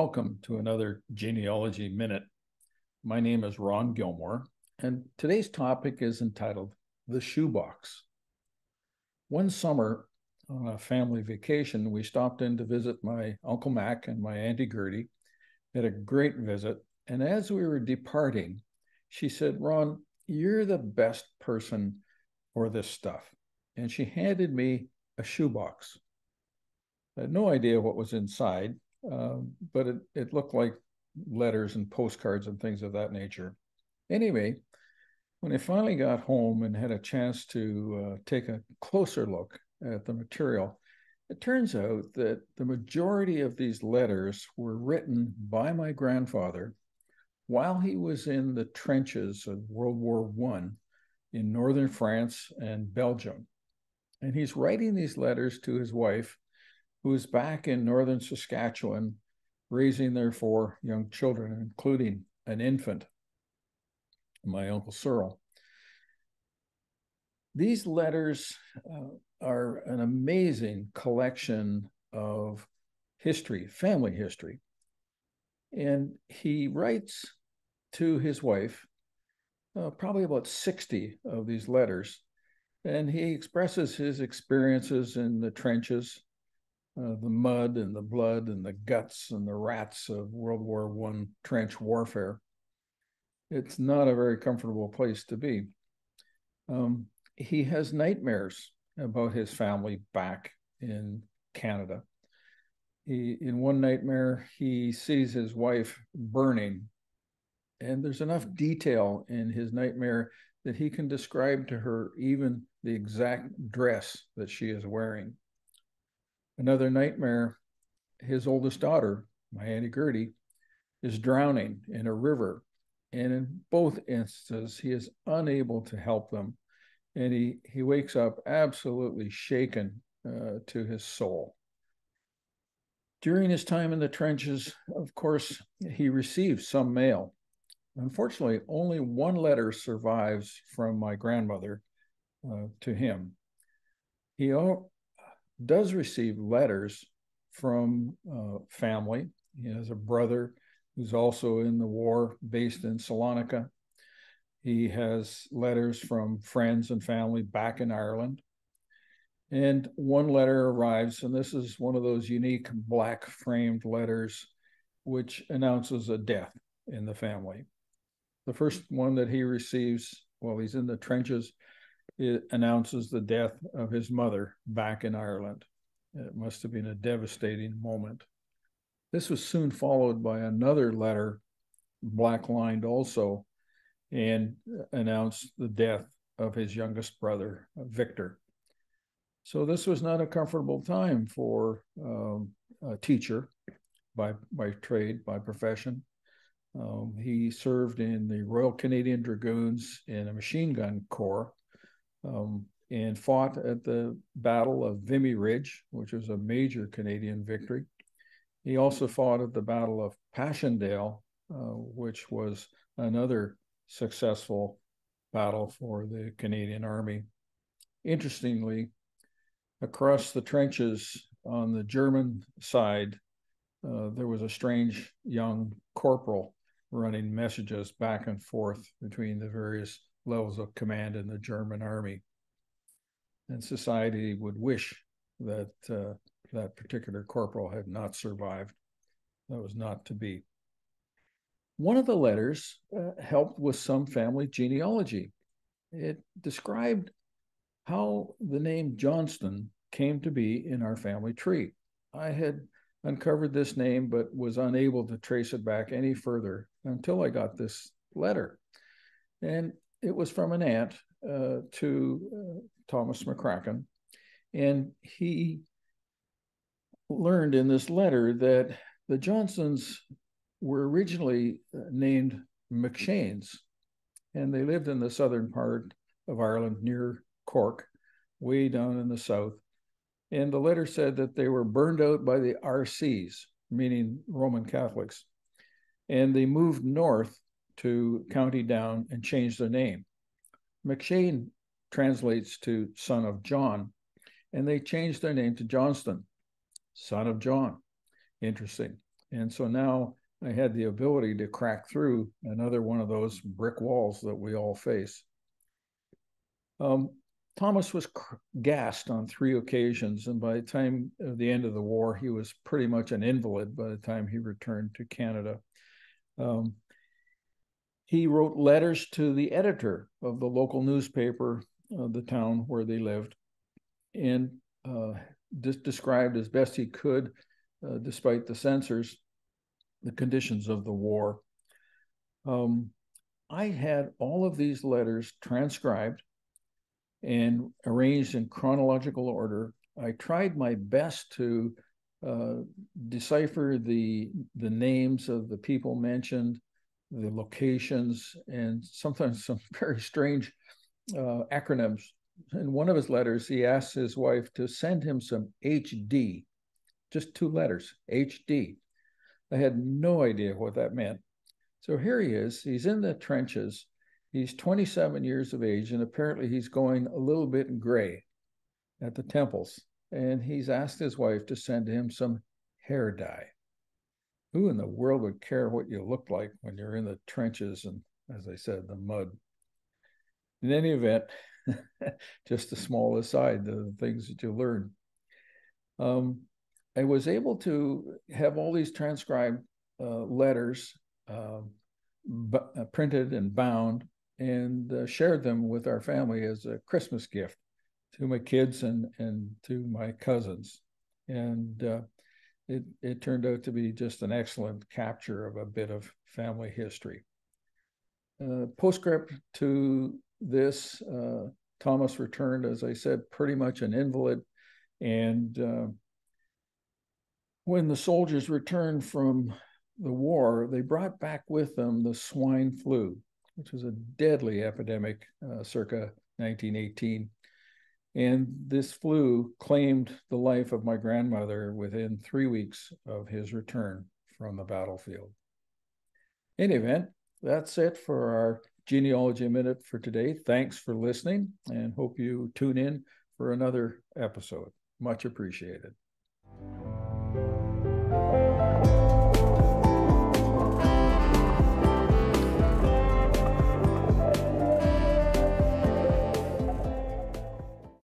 welcome to another Genealogy Minute. My name is Ron Gilmore, and today's topic is entitled The Shoebox. One summer on a family vacation, we stopped in to visit my Uncle Mac and my Auntie Gertie. Had a great visit, and as we were departing, she said, "Ron, you're the best person for this stuff." And she handed me a shoebox. I had no idea what was inside, but it looked like letters and postcards and things of that nature. Anyway, when I finally got home and had a chance to take a closer look at the material, it turns out that the majority of these letters were written by my grandfather while he was in the trenches of World War I in northern France and Belgium. And he's writing these letters to his wife, who is back in northern Saskatchewan, raising their 4 young children, including an infant, my Uncle Cyril. These letters are an amazing collection of history, family history. And he writes to his wife probably about 60 of these letters. And he expresses his experiences in the trenches, the mud and the blood and the guts and the rats of World War I trench warfare. It's not a very comfortable place to be. He has nightmares about his family back in Canada. In one nightmare, he sees his wife burning, and there's enough detail in his nightmare that he can describe to her even the exact dress that she is wearing. Another nightmare, his oldest daughter, my Auntie Gertie, is drowning in a river. And in both instances, he is unable to help them. And he wakes up absolutely shaken to his soul. During his time in the trenches, of course, he receives some mail. Unfortunately, only one letter survives from my grandmother to him. He does receive letters from family. He has a brother who's also in the war, based in Salonika. He has letters from friends and family back in Ireland. And one letter arrives, and this is one of those unique black framed letters which announces a death in the family. The first one that he receives while he's in the trenches, it announces the death of his mother back in Ireland. It must have been a devastating moment. This was soon followed by another letter, black-lined also, and announced the death of his youngest brother, Victor. So this was not a comfortable time for a teacher by trade, by profession. He served in the Royal Canadian Dragoons in a machine gun corps, and fought at the Battle of Vimy Ridge, which was a major Canadian victory. He also fought at the Battle of Passchendaele, which was another successful battle for the Canadian Army. Interestingly, across the trenches on the German side, there was a strange young corporal running messages back and forth between the various levels of command in the German army. And society would wish that that particular corporal had not survived. That was not to be. One of the letters helped with some family genealogy. It described how the name Johnston came to be in our family tree. I had uncovered this name, but was unable to trace it back any further until I got this letter. And it was from an aunt to Thomas McCracken. And he learned in this letter that the Johnstons were originally named McShanes, and they lived in the southern part of Ireland near Cork, way down in the south. And the letter said that they were burned out by the RCs, meaning Roman Catholics, and they moved north to County Down and changed their name. McShane translates to son of John, and they changed their name to Johnston, son of John. Interesting. And so now I had the ability to crack through another one of those brick walls that we all face. Thomas was gassed on 3 occasions, and by the time of the end of the war, he was pretty much an invalid by the time he returned to Canada. He wrote letters to the editor of the local newspaper, the town where they lived, and described as best he could, despite the censors, the conditions of the war. I had all of these letters transcribed and arranged in chronological order. I tried my best to decipher the names of the people mentioned, the locations, and sometimes some very strange acronyms. In one of his letters, he asked his wife to send him some HD, just 2 letters, HD. I had no idea what that meant. So here he is, he's in the trenches, he's 27 years of age, and apparently he's going a little bit gray at the temples. And he's asked his wife to send him some hair dye. Who in the world would care what you look like when you're in the trenches and, as I said, the mud? In any event, just a small aside, the things that you learn. I was able to have all these transcribed letters printed and bound, and shared them with our family as a Christmas gift to my kids and to my cousins. And it turned out to be just an excellent capture of a bit of family history. Postscript to this, Thomas returned, as I said, pretty much an invalid. And when the soldiers returned from the war, they brought back with them the swine flu, which was a deadly epidemic circa 1918. And this flu claimed the life of my grandmother within 3 weeks of his return from the battlefield. In any event, that's it for our Genealogy Minute for today. Thanks for listening, and hope you tune in for another episode. Much appreciated.